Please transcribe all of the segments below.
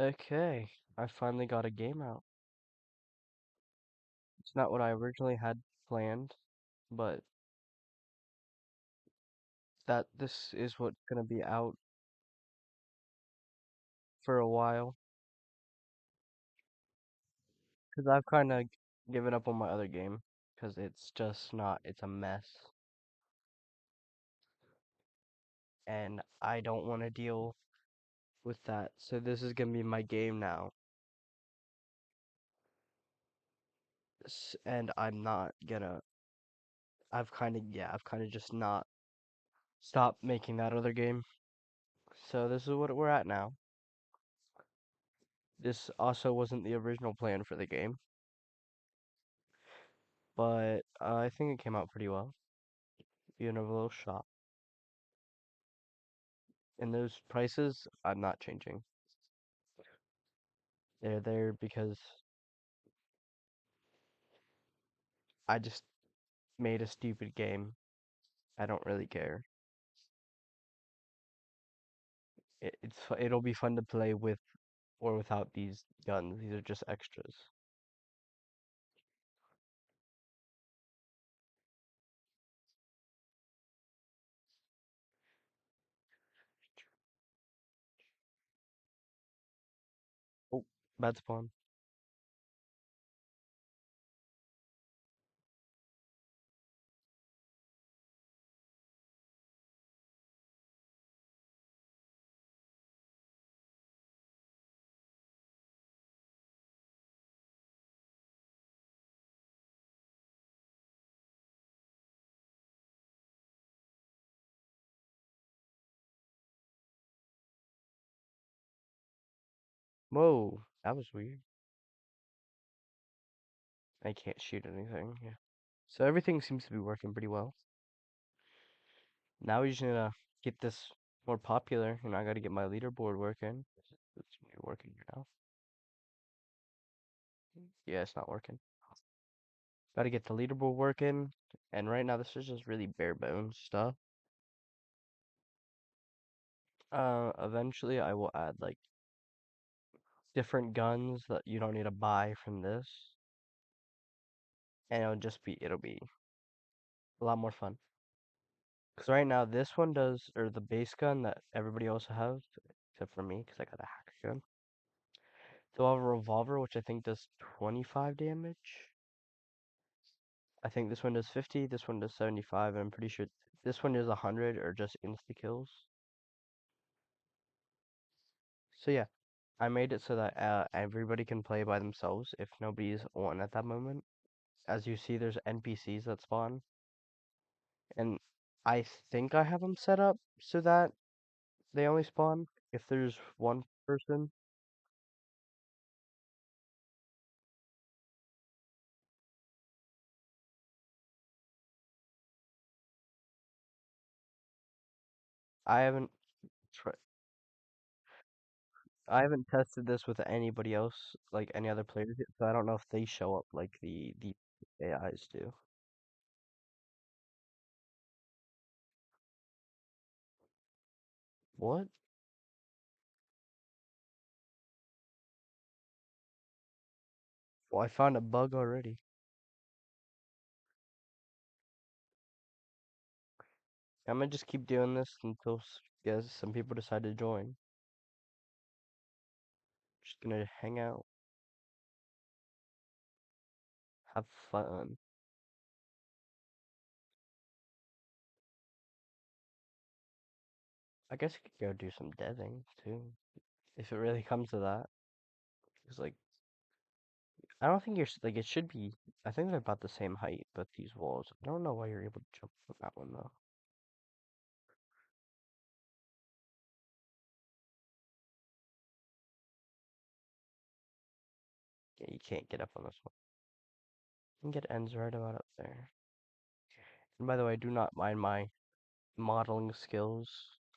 Okay, I finally got a game out. It's not what I originally had planned, but that this is what's gonna be out for a while. Because I've kind of given up on my other game, because it's just not, it's a mess. And I don't want to deal with that. So this is gonna be my game now. And I'm not gonna, I've kind of just not stopped making that other game. So this is what we're at now. This also wasn't the original plan for the game, but I think it came out pretty well. Being a little shop. And those prices, I'm not changing. They're there because I just made a stupid game. I don't really care. It'll be fun to play with or without these guns. These are just extras. Oh, bad spawn. Whoa, that was weird. I can't shoot anything. Yeah. So everything seems to be working pretty well. Now we just need to get this more popular, and I gotta get my leaderboard working. It's working now. Yeah, it's not working. Gotta get the leaderboard working, and right now this is just really bare bones stuff. Eventually I will add like different guns that you don't need to buy from this, and it'll be a lot more fun. Because right now this one does, or the base gun that everybody else has, except for me, because I got a hacker gun. So I have a revolver, which I think does 25 damage. I think this one does 50, this one does 75, and I'm pretty sure this one is 100 or just insta kills. So yeah, I made it so that everybody can play by themselves if nobody's on at that moment. As you see, there's NPCs that spawn, and I think I have them set up so that they only spawn if there's one person. I haven't tr I haven't tested this with anybody else, like any other players yet, so I don't know if they show up like the AIs do. What? Well, I found a bug already. I'm gonna just keep doing this until guys, some people decide to join. Just gonna hang out, have fun. I guess I could go do some deving too, if it really comes to that. It's like I don't think like it should be. I think they're about the same height, but these walls. I don't know why you're able to jump from that one though. Yeah, you can't get up on this one. You can get ends right about up there. And by the way, do not mind my modeling skills.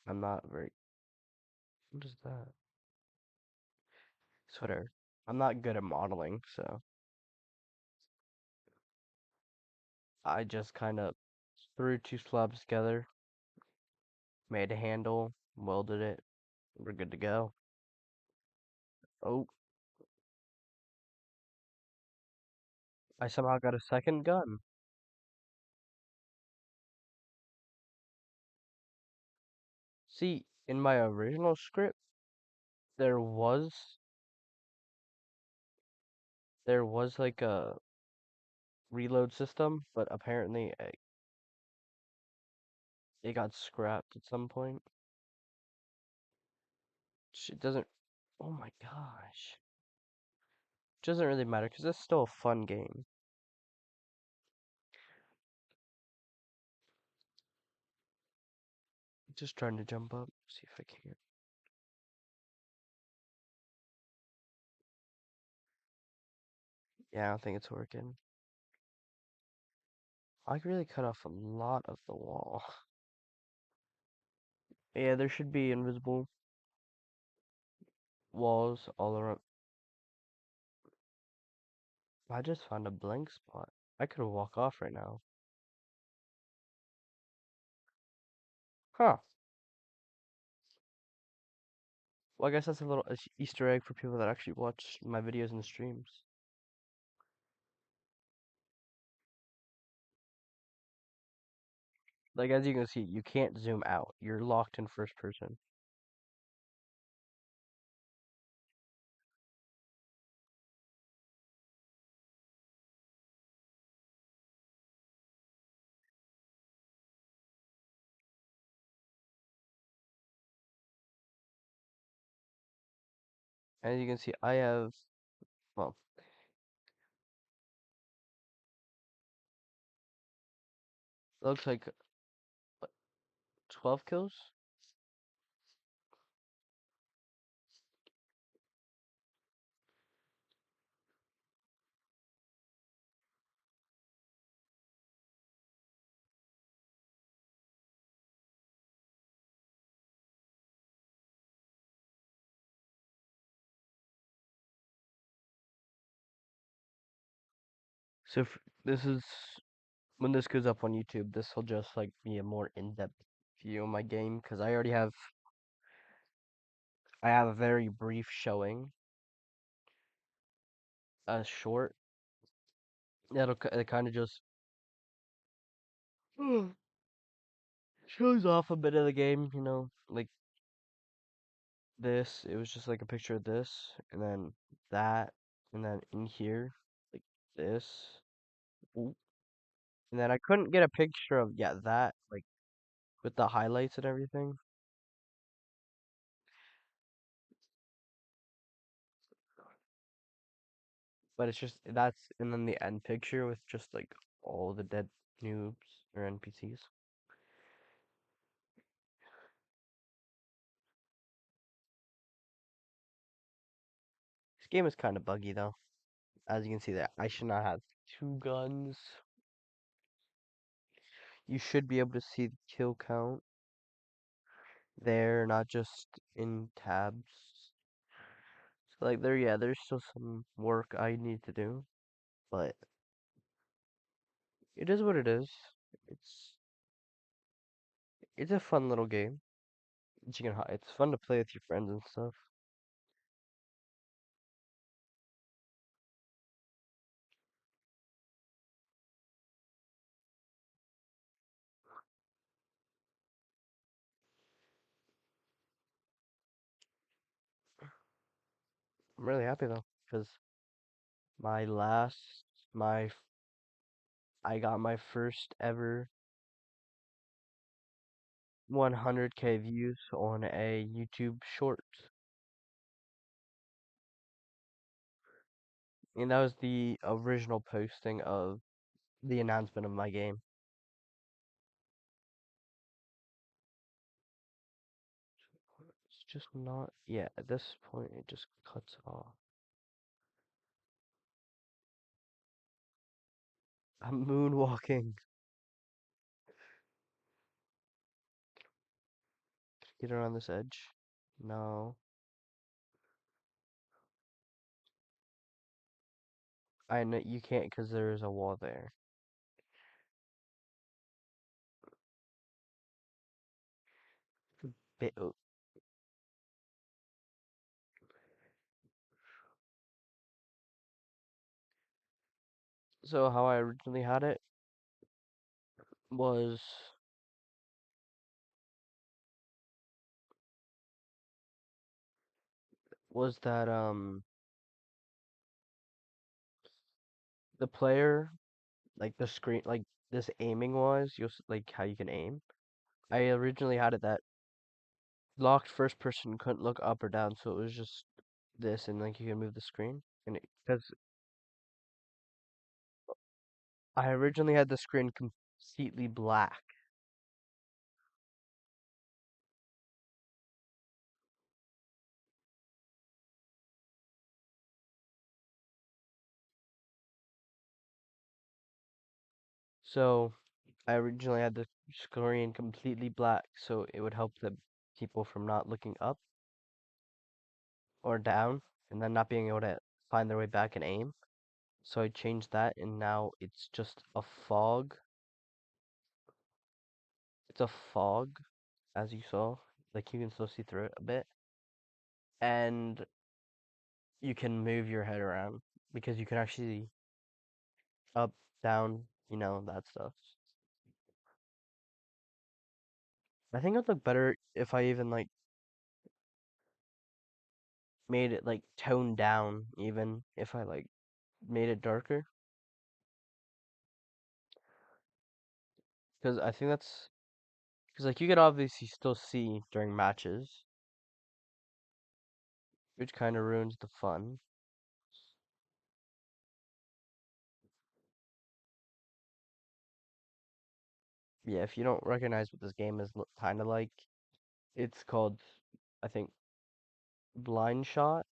I'm not very. What is that? Sweater. I'm not good at modeling, so I just kind of threw two slabs together, made a handle, welded it. We're good to go. Oh, I somehow got a second gun. See, in my original script, there was there was like a reload system, but apparently it got scrapped at some point. It doesn't. Oh my gosh. It doesn't really matter because it's still a fun game. Just trying to jump up, see if I can. Yeah, I don't think it's working. I could really cut off a lot of the wall. Yeah, there should be invisible walls all around. I just found a blank spot. I could walk off right now. Huh. Well, I guess that's a little Easter egg for people that actually watch my videos and streams. Like, as you can see, you can't zoom out. You're locked in first person. As you can see, I have, well, looks like what, 12 kills? So this is, when this goes up on YouTube, this will just like be a more in-depth view of my game because I have a very brief showing, a short. It kind of just shows off a bit of the game, like this. It was just like a picture of this, and then that, and then in here, like this. Ooh. And then I couldn't get a picture of, yeah, that, like with the highlights and everything. But it's just that's, and then the end picture with just like all the dead noobs or NPCs. This game is kind of buggy though. As you can see, that I should not have two guns. You should be able to see the kill count there, not just in tabs. So like there, yeah, there's still some work I need to do, but it is what it is. It's it's a fun little game. It's fun to play with your friends and stuff. I'm really happy though, because my last my f- I got my first ever 100K views on a YouTube short, and that was the original posting of the announcement of my game. It's just not, yeah, at this point it just cuts off. I'm moonwalking. Get around this edge. No. I know you can't because there's a wall there. Bit, So how I originally had it was that the player, like the screen, like this aiming was like how you can aim. I originally had it that locked first person couldn't look up or down, so it was just this, and like you can move the screen. And because I originally had the screen completely black, so I originally had the screen completely black, so it would help the people from not looking up or down, and then not being able to find their way back and aim. So I changed that, and now it's just a fog. It's a fog, as you saw. Like you can still see through it a bit, and you can move your head around because you can actually up, down, that stuff. I think it would look better if I even like made it like toned down, even if I like made it darker, because I think that's because like you could obviously still see during matches, which kind of ruins the fun. Yeah, if you don't recognize what this game is kind of like, it's called, I think, Blind Shot.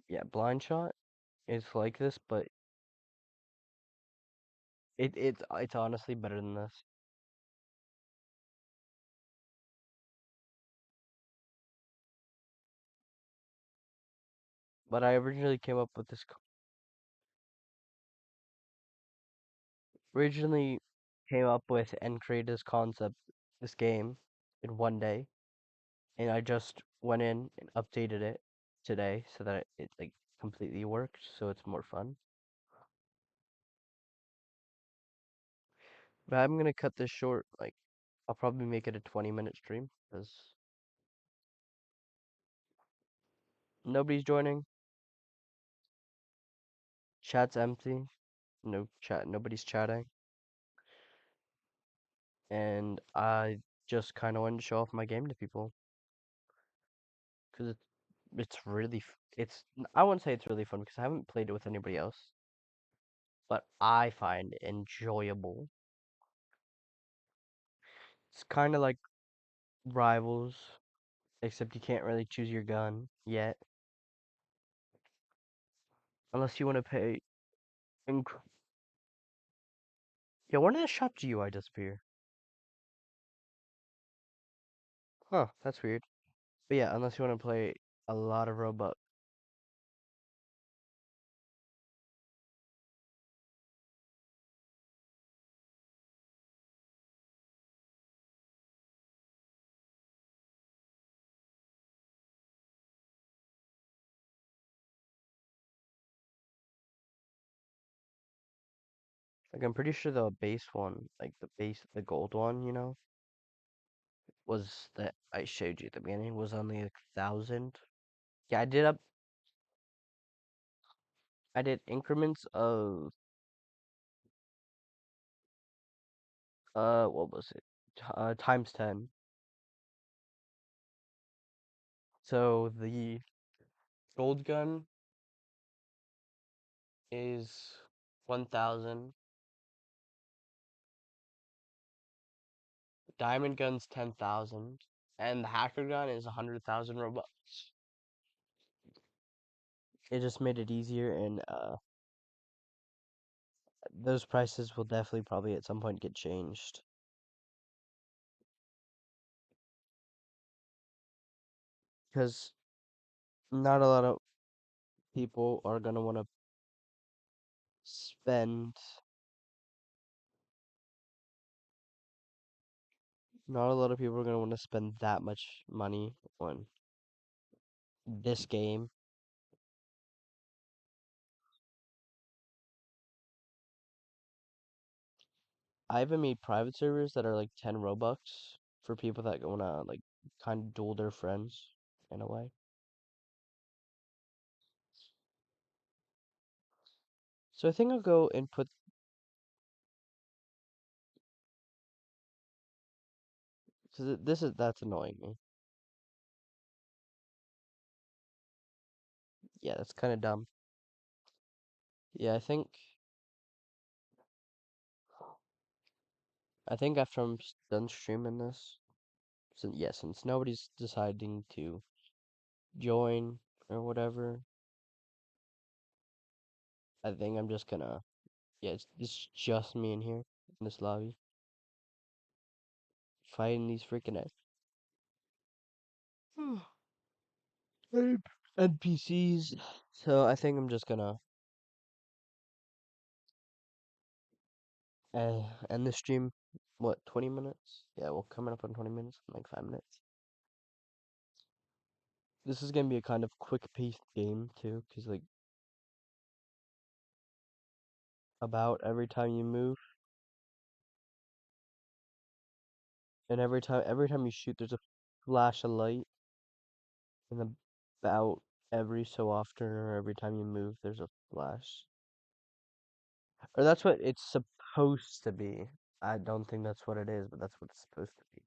Yeah, Blind Shot is like this, but it's honestly better than this. But I originally came up with this, originally came up with and created this concept, this game, in one day, and I just went in and updated it today so that it like completely works, so it's more fun. But I'm gonna cut this short. Like, I'll probably make it a 20-minute stream because nobody's joining. Chat's empty. No chat. Nobody's chatting. And I just kind of wanted to show off my game to people because it's really I wouldn't say it's really fun because I haven't played it with anybody else, but I find it enjoyable. It's kind of like Rivals, except you can't really choose your gun yet unless you want to pay. Inc- yeah, when did the shop GUI disappear? Huh, that's weird. But yeah, unless you want to play a lot of Robux. Like I'm pretty sure the base one, like the gold one, was that I showed you at the beginning was only 1,000. Yeah, I did increments of what was it? Times 10. So the gold gun is 1,000. Diamond gun's 10,000. And the hacker gun is 100,000 Robux. It just made it easier, and those prices will definitely probably at some point get changed. Because not a lot of people are gonna want to spend. Not a lot of people are gonna want to spend that much money on this game. I even made private servers that are like 10 Robux for people that wanna like kind of duel their friends in a way. So I think I'll go and put because this is that's annoying me. Yeah, that's kind of dumb. Yeah, I think after done streaming this, since nobody's deciding to join or whatever, I think I'm just gonna yeah, it's just me in here in this lobby fighting these freaking NPCs. So I think I'm just gonna end the stream. What, 20 minutes? Yeah, we're coming up on 20 minutes, in like 5 minutes. This is gonna be a kind of quick-paced game too, cause like about every time you move, and every time you shoot, there's a flash of light, and about every so often or every time you move, there's a flash. Or that's what it's supposed to be. I don't think that's what it is, but that's what it's supposed to be.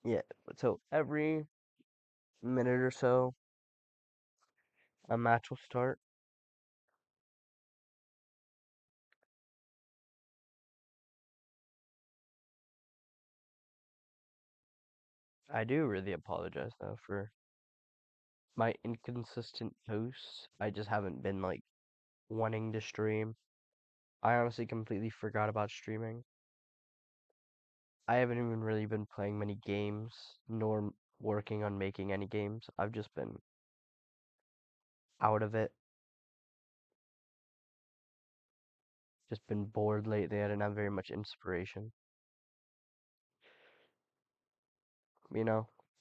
Yeah, so every minute or so, a match will start. I do really apologize though for my inconsistent posts. I just haven't been like wanting to stream. I honestly completely forgot about streaming. I haven't even really been playing many games, nor working on making any games. I've just been out of it. Just been bored lately. I didn't have very much inspiration.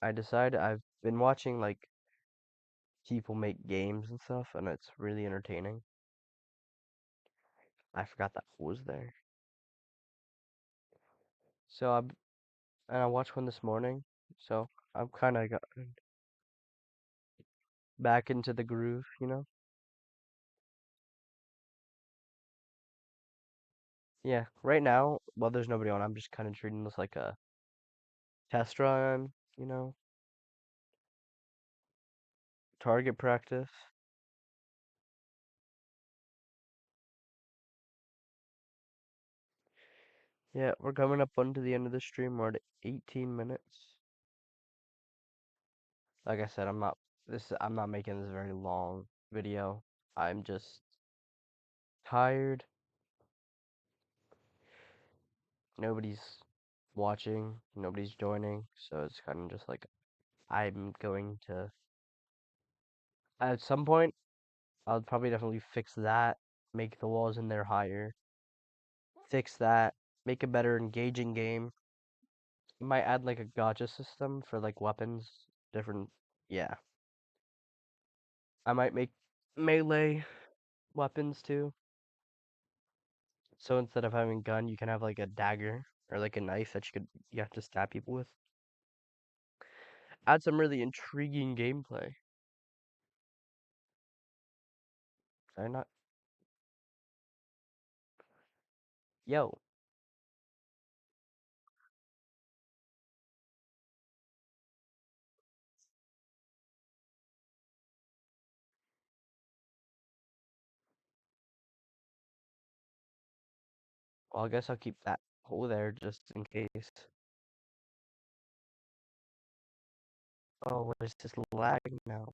I decided I've been watching like people make games and stuff, and it's really entertaining. I forgot that was there. So I watched one this morning, so I'm kind of got back into the groove. Yeah, right now, while there's nobody on, I'm just kind of treating this like a test run, target practice. Yeah, we're coming up onto the end of the stream. We're at 18 minutes. Like I said, I'm not making this a very long video. I'm just tired. Nobody's watching, nobody's joining, so it's kind of just like I'm going to at some point I'll probably definitely fix that, make the walls in there higher, fix that, make a better engaging game. Might add like a gotcha system for like weapons, different. Yeah, I might make melee weapons too. So instead of having a gun, you can have like a dagger or like a knife that you have to stab people with. Add some really intriguing gameplay. Are not? Yo, well, I guess I'll keep that hole there just in case. Oh, what is this lag now?